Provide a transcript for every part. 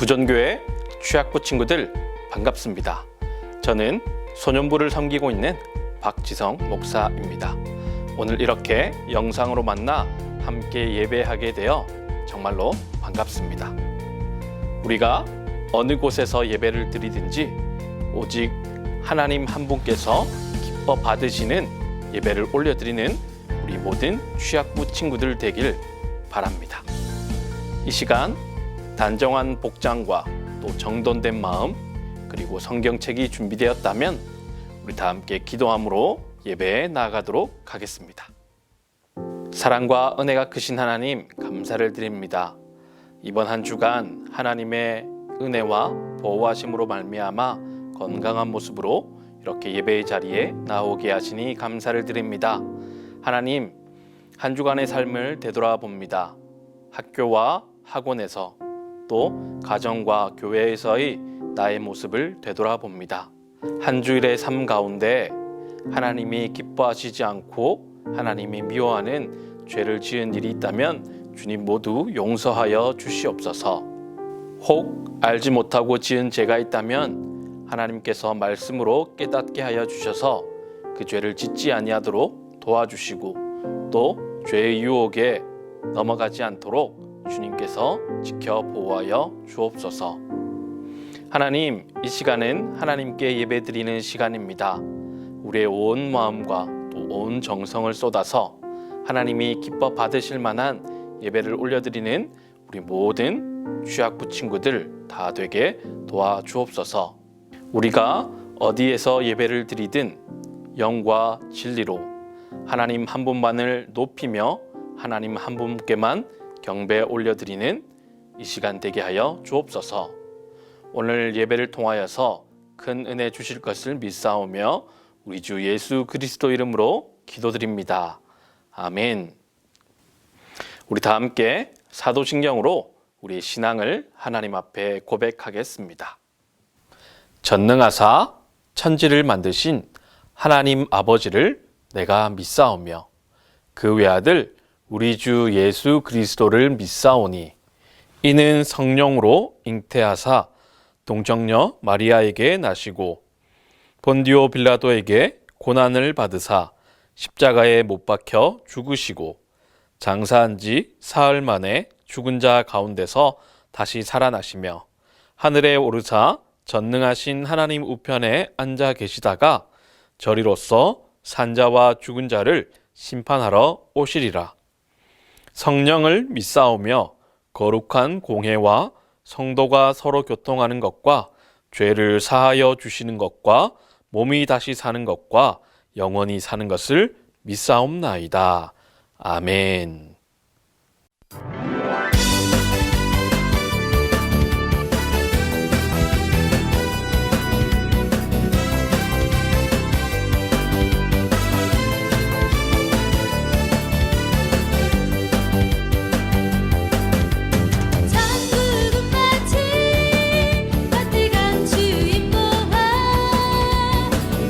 부전교회 취학부 친구들 반갑습니다. 저는 소년부를 섬기고 있는 박지성 목사입니다. 오늘 이렇게 영상으로 만나 함께 예배하게 되어 정말로 반갑습니다. 우리가 어느 곳에서 예배를 드리든지 오직 하나님 한 분께서 기뻐 받으시는 예배를 올려드리는 우리 모든 취학부 친구들 되길 바랍니다. 이 시간 단정한 복장과 또 정돈된 마음 그리고 성경책이 준비되었다면 우리 다 함께 기도함으로 예배에 나아가도록 하겠습니다. 사랑과 은혜가 크신 하나님 감사를 드립니다. 이번 한 주간 하나님의 은혜와 보호하심으로 말미암아 건강한 모습으로 이렇게 예배의 자리에 나오게 하시니 감사를 드립니다. 하나님, 한 주간의 삶을 되돌아봅니다. 학교와 학원에서 또 가정과 교회에서의 나의 모습을 되돌아봅니다. 한 주일의 삶 가운데 하나님이 기뻐하시지 않고 하나님이 미워하는 죄를 지은 일이 있다면 주님 모두 용서하여 주시옵소서. 혹 알지 못하고 지은 죄가 있다면 하나님께서 말씀으로 깨닫게 하여 주셔서 그 죄를 짓지 아니하도록 도와주시고 또 죄의 유혹에 넘어가지 않도록 주님께서 지켜 보호하여 주옵소서. 하나님, 이 시간은 하나님께 예배드리는 시간입니다. 우리의 온 마음과 또 온 정성을 쏟아서 하나님이 기뻐 받으실 만한 예배를 올려드리는 우리 모든 취학부 친구들 다 되게 도와주옵소서. 우리가 어디에서 예배를 드리든 영과 진리로 하나님 한 분만을 높이며 하나님 한 분께만 경배 올려드리는 이 시간 되게 하여 주옵소서. 오늘 예배를 통하여서 큰 은혜 주실 것을 믿사오며 우리 주 예수 그리스도 이름으로 기도드립니다. 아멘. 우리 다 함께 사도신경으로 우리 신앙을 하나님 앞에 고백하겠습니다. 전능하사 천지를 만드신 하나님 아버지를 내가 믿사오며 그 외아들 우리 주 예수 그리스도를 믿사오니 이는 성령으로 잉태하사 동정녀 마리아에게 나시고 본디오 빌라도에게 고난을 받으사 십자가에 못 박혀 죽으시고 장사한 지 사흘 만에 죽은 자 가운데서 다시 살아나시며 하늘에 오르사 전능하신 하나님 우편에 앉아 계시다가 저리로서 산자와 죽은 자를 심판하러 오시리라. 성령을 믿사오며 거룩한 공회와 성도가 서로 교통하는 것과 죄를 사하여 주시는 것과 몸이 다시 사는 것과 영원히 사는 것을 믿사옵나이다. 아멘.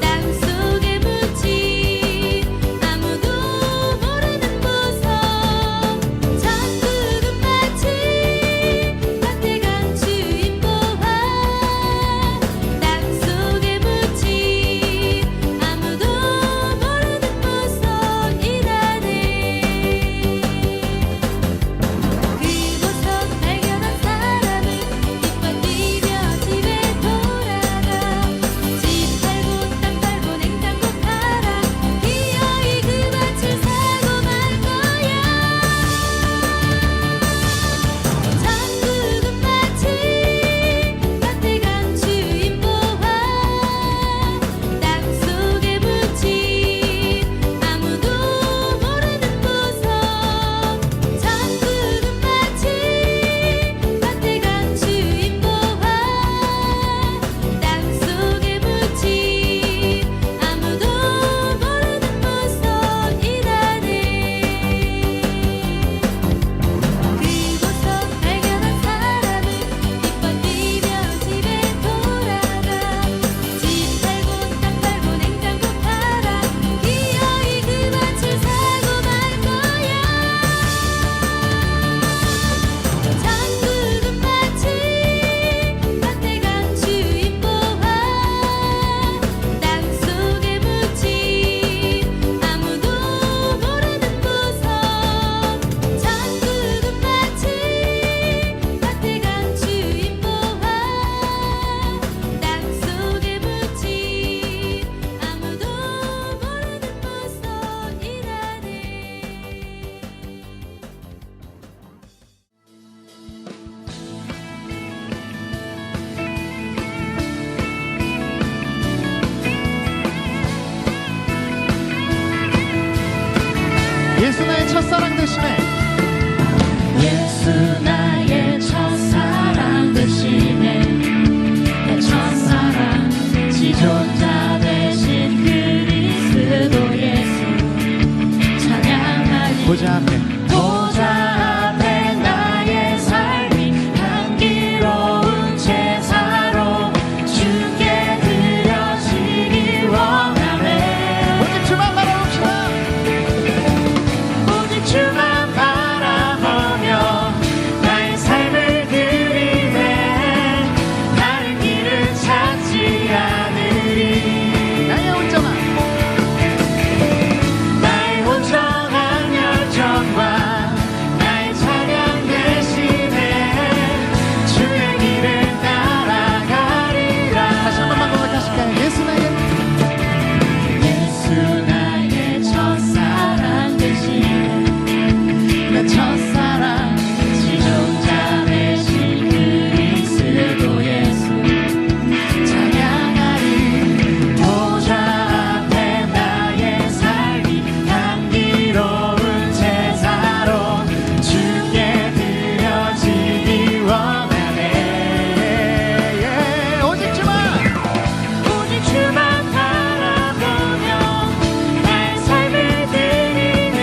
땅속에 묻힌 아무도 모르는 보석 예수 나의 첫사랑 되시네. 예수 나의 첫사랑 되시네. 내 첫사랑 지존자 되신 그리스도 예수 찬양하니 보좌 앞에 보좌 앞에 나의 삶이 향기로운 제사로 주께 드려지기 원하네. 오직 주만 바라봅시다. 오직 주만 바라보며 나의 삶을 드리네. 다른 길은 찾지 않으리. 나의 온전한 열정과 나의 찬양 대신에 주의 길을 따라가리라. 다시 한 번만 고백하실까요? 예수 나의 첫사랑 되시네. 내 첫사랑 지존자 되신 그리스도 예수 찬양하리. 보좌 앞에 나의 삶이 향기로운 제사로 주께 드려지기 원하네. 오직 주만 오직 주만 바라보며 나의 삶을 드리네.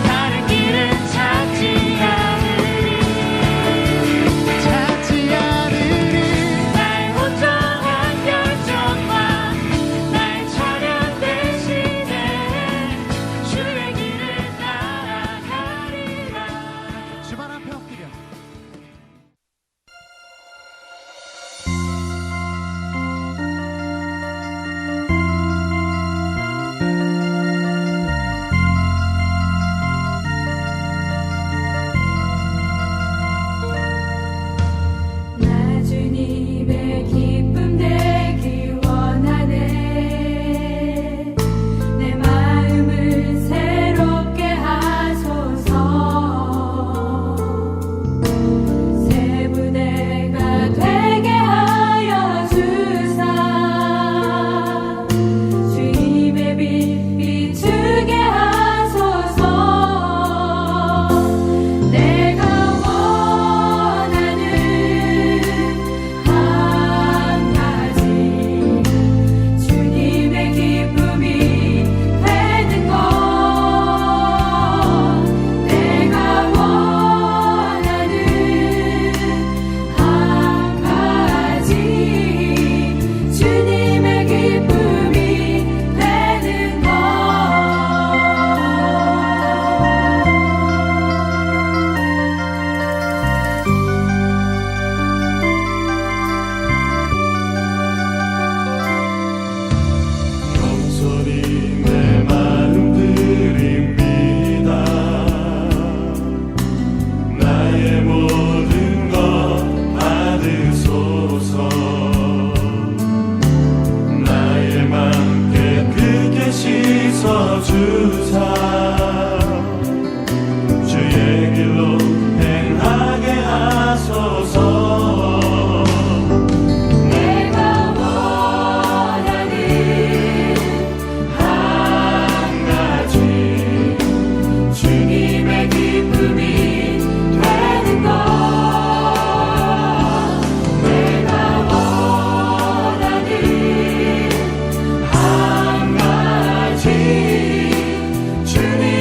다른 길은 찾지 않으리. 찾지 않으리. 나의 온전한 열정과 나의 찬양 대신에 주의 길을 따라가리라. 주만 앞에 엎드려 나 주님의 기쁨 되기 원하네. 내 마음을 새롭게 하소서. 새 부대가 되게 하여 주사. 주님의 빛 비추게 하소서. 내가 원하는 한 가지 주님의 기쁨이 되는 것. 내가 원하는 한 가지 주님의 기쁨이 되는 것. 영원히 내 마음 드립니다. 나의 모든 것 받으소서. 나의 맘 깨끗게 씻어주사. 주의 길로 행하게 하소서. 내가 원하는 한 가지 주님의 기쁨이 되는 것. 내가 원하는 한 가지 주님의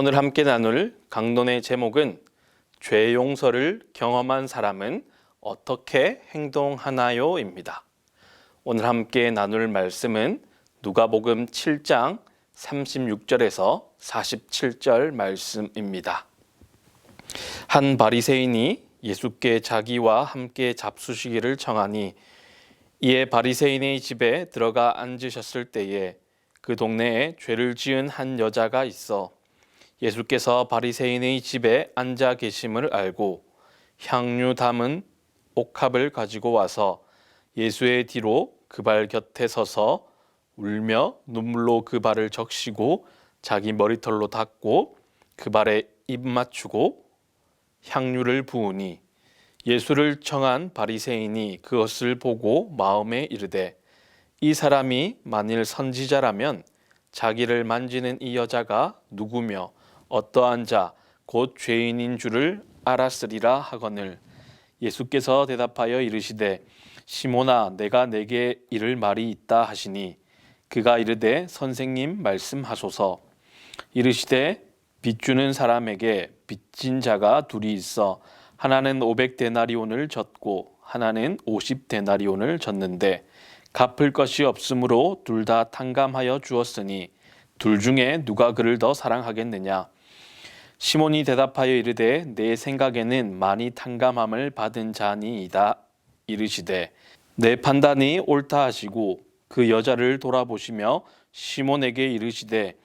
오늘 함께 나눌 강론의 제목은 죄 용서를 경험한 사람은 어떻게 행동하나요? 입니다. 오늘 함께 나눌 말씀은 누가복음 7장 36절에서 47절 말씀입니다. 한 바리새인이 예수께 자기와 함께 잡수시기를 청하니 이에 바리새인의 집에 들어가 앉으셨을 때에 그 동네에 죄를 지은 한 여자가 있어 예수께서 바리새인의 집에 앉아 계심을 알고 향유 담은 옥합을 가지고 와서 예수의 뒤로 그 발 곁에 서서 울며 눈물로 그 발을 적시고 자기 머리털로 닦고 그 발에 입 맞추고 향유를 부으니 예수를 청한 바리새인이 그것을 보고 마음에 이르되 이 사람이 만일 선지자라면 자기를 만지는 이 여자가 누구며 어떠한 자 곧 죄인인 줄을 알았으리라 하거늘 예수께서 대답하여 이르시되 시몬아 내가 내게 이를 말이 있다 하시니 그가 이르되 선생님 말씀하소서. 이르시되 빚 주는 사람에게 빚진 자가 둘이 있어 하나는 500데나리온을 졌고 하나는 50데나리온을 졌는데 갚을 것이 없으므로 둘 다 탕감하여 주었으니 둘 중에 누가 그를 더 사랑하겠느냐. 시몬이 대답하여 이르되 내 생각에는 많이 탕감함을 받은 자니이다. 이르시되 내 판단이 옳다 하시고 그 여자를 돌아보시며 시몬에게 이르시되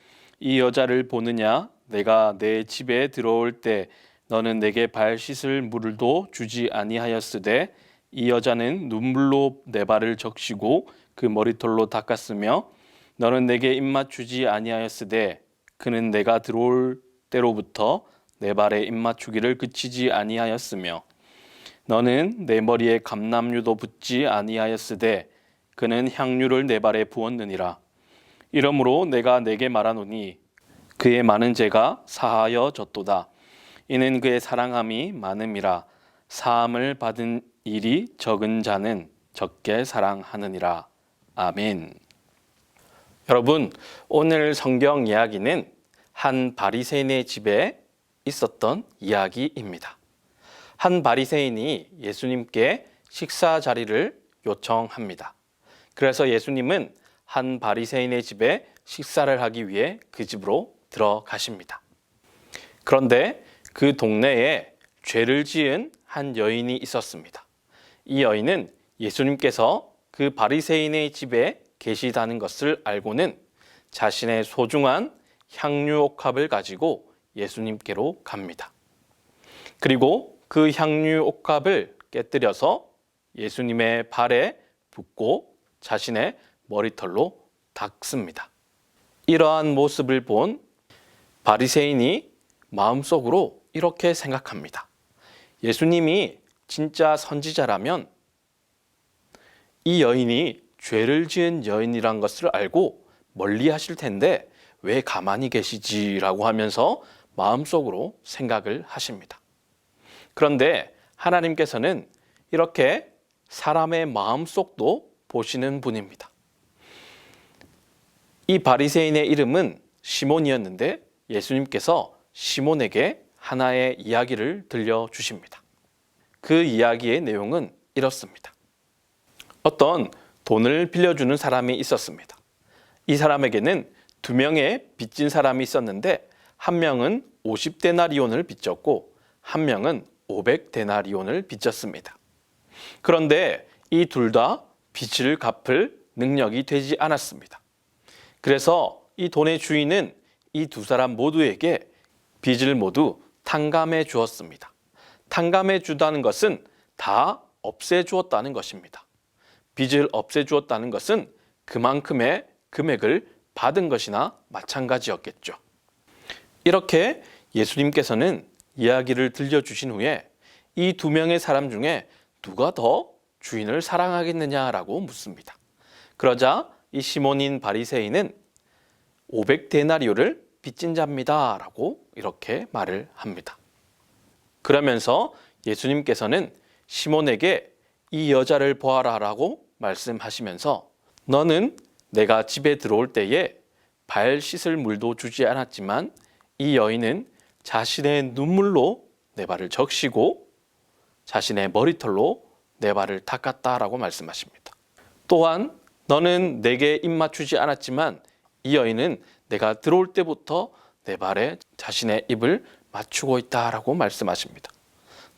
이 여자를 보느냐. 내가 내 집에 들어올 때 너는 내게 발 씻을 물도 주지 아니하였으되 이 여자는 눈물로 내 발을 적시고 그 머리털로 닦았으며 너는 내게 입 맞추지 아니하였으되 그는 내가 들어올 때로부터 내 발에 입 맞추기를 그치지 아니하였으며 너는 내 머리에 감람유도 붓지 아니하였으되 그는 향유를 내 발에 부었느니라. 이러므로 내가 내게 말하노니 그의 많은 죄가 사하여졌도다. 이는 그의 사랑함이 많음이라. 사함을 받은 일이 적은 자는 적게 사랑하느니라. 아멘. 여러분, 오늘 성경 이야기는 한 바리새인의 집에 있었던 이야기입니다. 한 바리새인이 예수님께 식사 자리를 요청합니다. 그래서 예수님은 한 바리새인의 집에 식사를 하기 위해 그 집으로 들어가십니다. 그런데 그 동네에 죄를 지은 한 여인이 있었습니다. 이 여인은 예수님께서 그 바리새인의 집에 계시다는 것을 알고는 자신의 소중한 향유 옥합을 가지고 예수님께로 갑니다. 그리고 그 향유 옥합을 깨뜨려서 예수님의 발에 붓고 자신의 머리털로 닦습니다. 이러한 모습을 본 바리새인이 마음속으로 이렇게 생각합니다. 예수님이 진짜 선지자라면 이 여인이 죄를 지은 여인이란 것을 알고 멀리 하실 텐데 왜 가만히 계시지라고 하면서 마음속으로 생각을 하십니다. 그런데 하나님께서는 이렇게 사람의 마음속도 보시는 분입니다. 이 바리새인의 이름은 시몬이었는데 예수님께서 시몬에게 하나의 이야기를 들려주십니다. 그 이야기의 내용은 이렇습니다. 어떤 돈을 빌려주는 사람이 있었습니다. 이 사람에게는 2명의 빚진 사람이 있었는데 한 명은 50데나리온을 빚졌고 한 명은 500데나리온을 빚졌습니다. 그런데 이 둘 다 빚을 갚을 능력이 되지 않았습니다. 그래서 이 돈의 주인은 이 두 사람 모두에게 빚을 모두 탕감해 주었습니다. 탕감해 주다는 것은 다 없애 주었다는 것입니다. 빚을 없애 주었다는 것은 그만큼의 금액을 받은 것이나 마찬가지였겠죠. 이렇게 예수님께서는 이야기를 들려주신 후에 이 2명의 사람 중에 누가 더 주인을 사랑하겠느냐라고 묻습니다. 그러자 이 시몬인 바리새인은 500데나리온을 빚진 자입니다 라고 이렇게 말을 합니다. 그러면서 예수님께서는 시몬에게 이 여자를 보아라 라고 말씀하시면서 너는 내가 집에 들어올 때에 발 씻을 물도 주지 않았지만 이 여인은 자신의 눈물로 내 발을 적시고 자신의 머리털로 내 발을 닦았다라고 말씀하십니다. 또한 너는 내게 입 맞추지 않았지만 이 여인은 내가 들어올 때부터 내 발에 자신의 입을 맞추고 있다라고 말씀하십니다.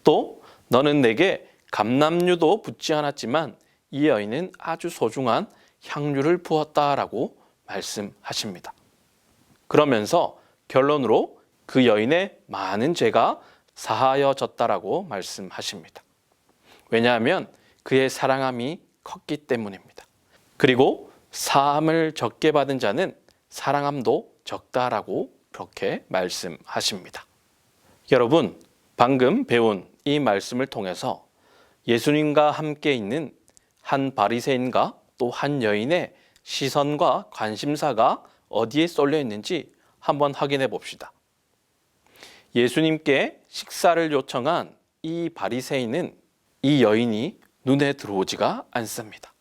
또 너는 내게 감람유도 붓지 않았지만 이 여인은 아주 소중한 향유를 부었다라고 말씀하십니다. 그러면서 결론으로 그 여인의 많은 죄가 사하여졌다라고 말씀하십니다. 왜냐하면 그의 사랑함이 컸기 때문입니다. 그리고 사함을 적게 받은 자는 사랑함도 적다라고 그렇게 말씀하십니다. 여러분, 방금 배운 이 말씀을 통해서 예수님과 함께 있는 한 바리새인과 또 한 여인의 시선과 관심사가 어디에 쏠려 있는지 한번 확인해 봅시다. 예수님께 식사를 요청한 이 바리새인은 이 여인이 눈에 들어오지가 않습니다.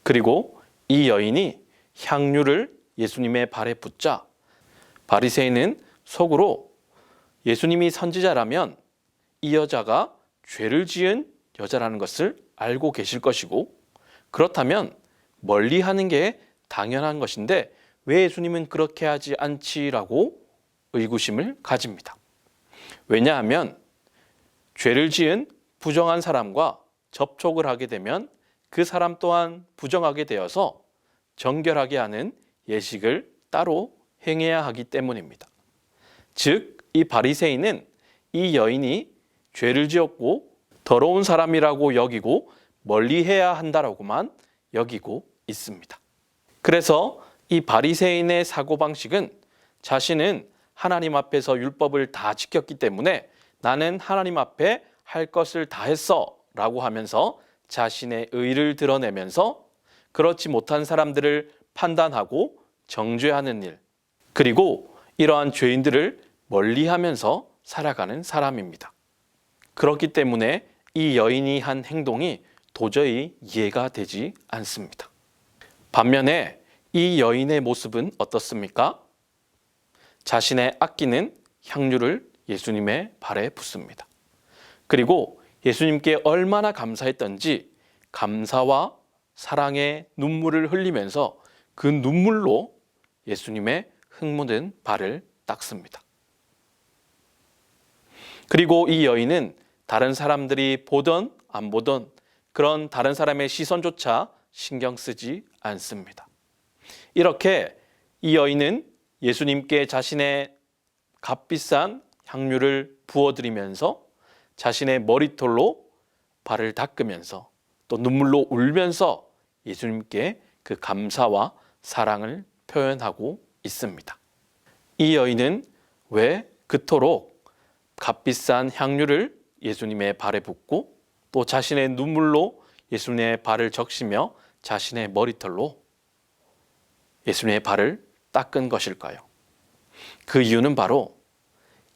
그리고 이 여인이 향유를 예수님의 발에 붓자 바리새인은 속으로 예수님이 선지자라면 이 여자가 죄를 지은 여자라는 것을 알고 계실 것이고 그렇다면 멀리하는 게 당연한 것인데 왜 예수님은 그렇게 하지 않지라고 의구심을 가집니다. 왜냐하면 죄를 지은 부정한 사람과 접촉을 하게 되면 그 사람 또한 부정하게 되어서 정결하게 하는 예식을 따로 행해야 하기 때문입니다. 즉, 이 바리새인은 이 여인이 죄를 지었고 더러운 사람이라고 여기고 멀리해야 한다라고만 여기고 있습니다. 그래서 이 바리새인의 사고방식은 자신은 하나님 앞에서 율법을 다 지켰기 때문에 나는 하나님 앞에 할 것을 다 했어 라고 하면서 자신의 의를 드러내면서 그렇지 못한 사람들을 판단하고 정죄하는 일, 그리고 이러한 죄인들을 멀리하면서 살아가는 사람입니다. 그렇기 때문에 이 여인이 한 행동이 도저히 이해가 되지 않습니다. 반면에 이 여인의 모습은 어떻습니까? 자신의 아끼는 향유를 예수님의 발에 붓습니다. 그리고 예수님께 얼마나 감사했던지 감사와 사랑의 눈물을 흘리면서 그 눈물로 예수님의 흙 묻은 발을 닦습니다. 그리고 이 여인은 다른 사람들이 보던 안 보던 그런 다른 사람의 시선조차 신경 쓰지 않습니다. 이렇게 이 여인은 예수님께 자신의 값비싼 향유를 부어드리면서 자신의 머리털로 발을 닦으면서 또 눈물로 울면서 예수님께 그 감사와 사랑을 표현하고 있습니다. 이 여인은 왜 그토록 값비싼 향유를 예수님의 발에 붓고 또 자신의 눈물로 예수님의 발을 적시며 자신의 머리털로 예수님의 발을 닦은 것일까요? 그 이유는 바로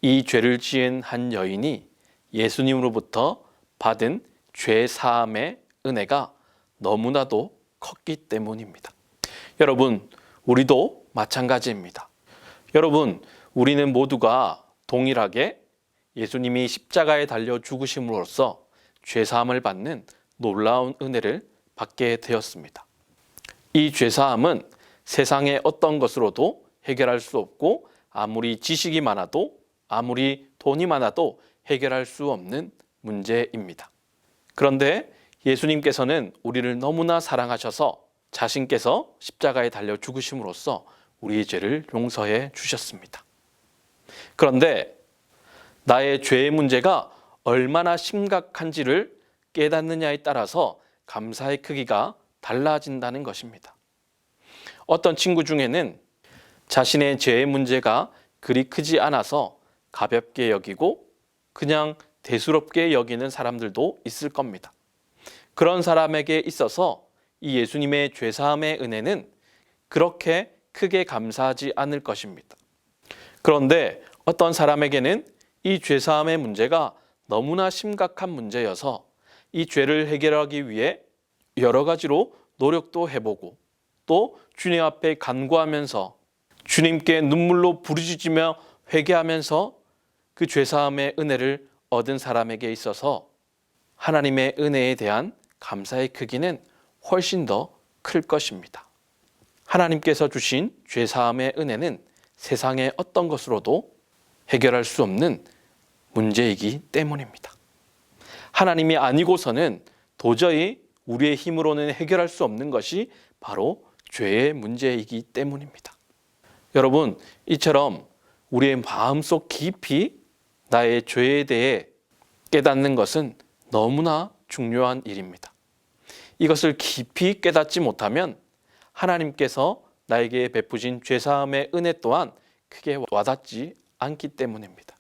이 죄를 지은 한 여인이 예수님으로부터 받은 죄 사함의 은혜가 너무나도 컸기 때문입니다. 여러분, 우리도 마찬가지입니다. 여러분, 우리는 모두가 동일하게 예수님이 십자가에 달려 죽으심으로써 죄 사함을 받는 놀라운 은혜를 받게 되었습니다. 이 죄 사함은 세상의 어떤 것으로도 해결할 수 없고 아무리 지식이 많아도 아무리 돈이 많아도 해결할 수 없는 문제입니다. 그런데 예수님께서는 우리를 너무나 사랑하셔서 자신께서 십자가에 달려 죽으심으로써 우리의 죄를 용서해 주셨습니다. 그런데 나의 죄의 문제가 얼마나 심각한지를 깨닫느냐에 따라서 감사의 크기가 달라진다는 것입니다. 어떤 친구 중에는 자신의 죄의 문제가 그리 크지 않아서 가볍게 여기고 그냥 대수롭게 여기는 사람들도 있을 겁니다. 그런 사람에게 있어서 이 예수님의 죄사함의 은혜는 그렇게 크게 감사하지 않을 것입니다. 그런데 어떤 사람에게는 이 죄사함의 문제가 너무나 심각한 문제여서 이 죄를 해결하기 위해 여러 가지로 노력도 해보고 또 주님 앞에 간구하면서 주님께 눈물로 부르짖으며 회개하면서 그 죄사함의 은혜를 얻은 사람에게 있어서 하나님의 은혜에 대한 감사의 크기는 훨씬 더 클 것입니다. 하나님께서 주신 죄사함의 은혜는 세상의 어떤 것으로도 해결할 수 없는 문제이기 때문입니다. 하나님이 아니고서는 도저히 우리의 힘으로는 해결할 수 없는 것이 바로 죄의 문제이기 때문입니다. 여러분, 이처럼 우리의 마음속 깊이 나의 죄에 대해 깨닫는 것은 너무나 중요한 일입니다. 이것을 깊이 깨닫지 못하면 하나님께서 나에게 베푸신 죄사함의 은혜 또한 크게 와닿지 않기 때문입니다.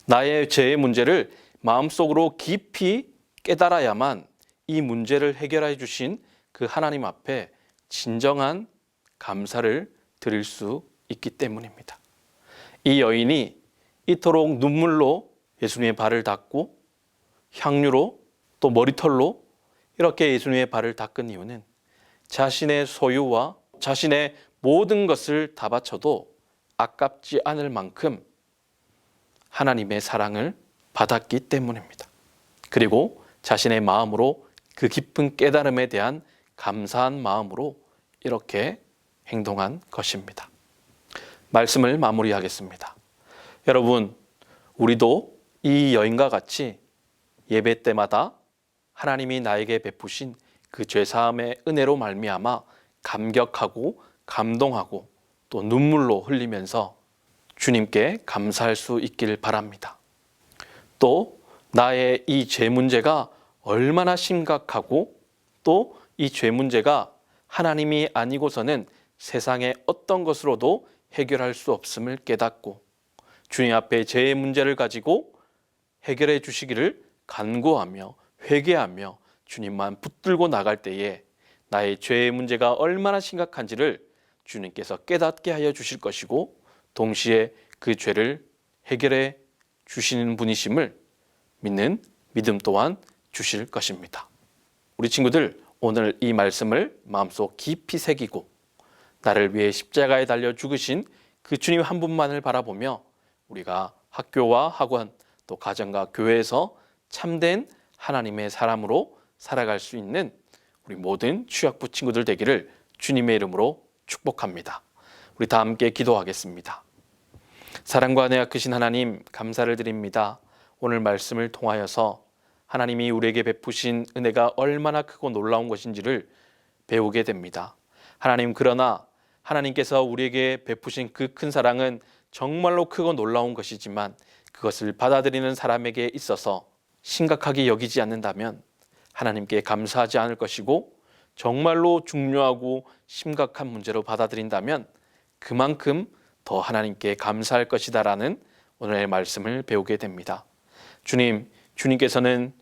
나의 죄의 문제를 마음속으로 깊이 깨달아야만 이 문제를 해결해 주신 그 하나님 앞에 진정한 감사를 드릴 수 있기 때문입니다. 이 여인이 이토록 눈물로 예수님의 발을 닦고 향유로 또 머리털로 이렇게 예수님의 발을 닦은 이유는 자신의 소유와 자신의 모든 것을 다 바쳐도 아깝지 않을 만큼 하나님의 사랑을 받았기 때문입니다. 그리고 자신의 마음으로 그 깊은 깨달음에 대한 감사한 마음으로 이렇게 행동한 것입니다. 말씀을 마무리하겠습니다. 여러분, 우리도 이 여인과 같이 예배 때마다 하나님이 나에게 베푸신 그 죄사함의 은혜로 말미암아 감격하고 감동하고 또 눈물로 흘리면서 주님께 감사할 수 있길 바랍니다. 또 나의 이 죄 문제가 얼마나 심각하고 또 이 죄 문제가 하나님이 아니고서는 세상의 어떤 것으로도 해결할 수 없음을 깨닫고 주님 앞에 죄의 문제를 가지고 해결해 주시기를 간구하며 회개하며 주님만 붙들고 나갈 때에 나의 죄의 문제가 얼마나 심각한지를 주님께서 깨닫게 하여 주실 것이고 동시에 그 죄를 해결해 주시는 분이심을 믿는 믿음 또한 주실 것입니다. 우리 친구들, 오늘 이 말씀을 마음속 깊이 새기고 나를 위해 십자가에 달려 죽으신 그 주님 한 분만을 바라보며 우리가 학교와 학원 또 가정과 교회에서 참된 하나님의 사람으로 살아갈 수 있는 우리 모든 취학부 친구들 되기를 주님의 이름으로 축복합니다. 우리 다 함께 기도하겠습니다. 사랑과 은혜가 크신 하나님, 감사를 드립니다. 오늘 말씀을 통하여서 하나님이 우리에게 베푸신 은혜가 얼마나 크고 놀라운 것인지를 배우게 됩니다. 하나님, 그러나 하나님께서 우리에게 베푸신 그 큰 사랑은 정말로 크고 놀라운 것이지만 그것을 받아들이는 사람에게 있어서 심각하게 여기지 않는다면 하나님께 감사하지 않을 것이고 정말로 중요하고 심각한 문제로 받아들인다면 그만큼 더 하나님께 감사할 것이다라는 오늘의 말씀을 배우게 됩니다. 주님께서는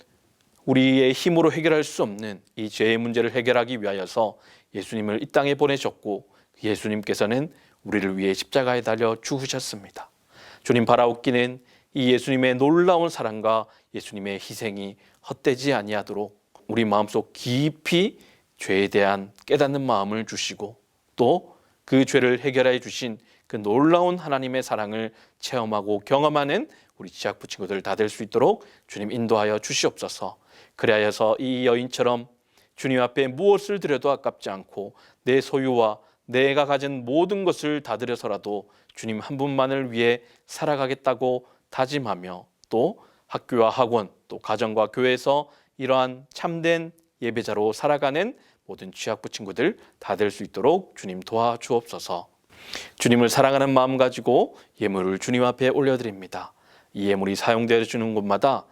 우리의 힘으로 해결할 수 없는 이 죄의 문제를 해결하기 위하여서 예수님을 이 땅에 보내셨고 예수님께서는 우리를 위해 십자가에 달려 죽으셨습니다. 주님, 바라옵기는 이 예수님의 놀라운 사랑과 예수님의 희생이 헛되지 아니하도록 우리 마음속 깊이 죄에 대한 깨닫는 마음을 주시고 또 그 죄를 해결해 주신 그 놀라운 하나님의 사랑을 체험하고 경험하는 우리 지학부 친구들 다 될 수 있도록 주님 인도하여 주시옵소서. 그리하여서 이 여인처럼 주님 앞에 무엇을 드려도 아깝지 않고 내 소유와 내가 가진 모든 것을 다 드려서라도 주님 한 분만을 위해 살아가겠다고 다짐하며 또 학교와 학원 또 가정과 교회에서 이러한 참된 예배자로 살아가는 모든 취학부 친구들 다 될 수 있도록 주님 도와주옵소서. 주님을 사랑하는 마음 가지고 예물을 주님 앞에 올려드립니다. 이 예물이 사용되어 주는 곳마다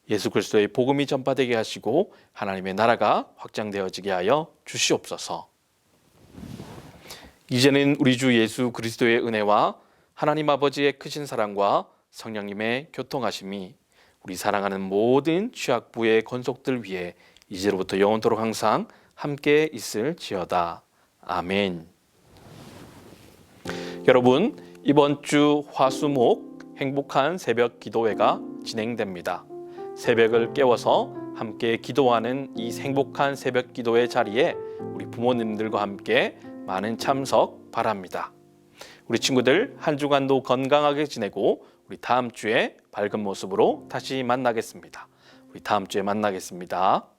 예수 그리스도의 복음이 전파되게 하시고 하나님의 나라가 확장되어지게 하여 주시옵소서. 이제는 우리 주 예수 그리스도의 은혜와 하나님 아버지의 크신 사랑과 성령님의 교통하심이 우리 사랑하는 모든 취학부의 권속들 위해 이제로부터 영원토록 항상 함께 있을지어다. 아멘. 여러분, 이번 주 화수목 행복한 새벽 기도회가 진행됩니다. 새벽을 깨워서 함께 기도하는 이 행복한 새벽 기도회 자리에 우리 부모님들과 함께 많은 참석 바랍니다. 우리 친구들 한 주간도 건강하게 지내고 우리 다음 주에 밝은 모습으로 다시 만나겠습니다. 우리 다음 주에 만나겠습니다.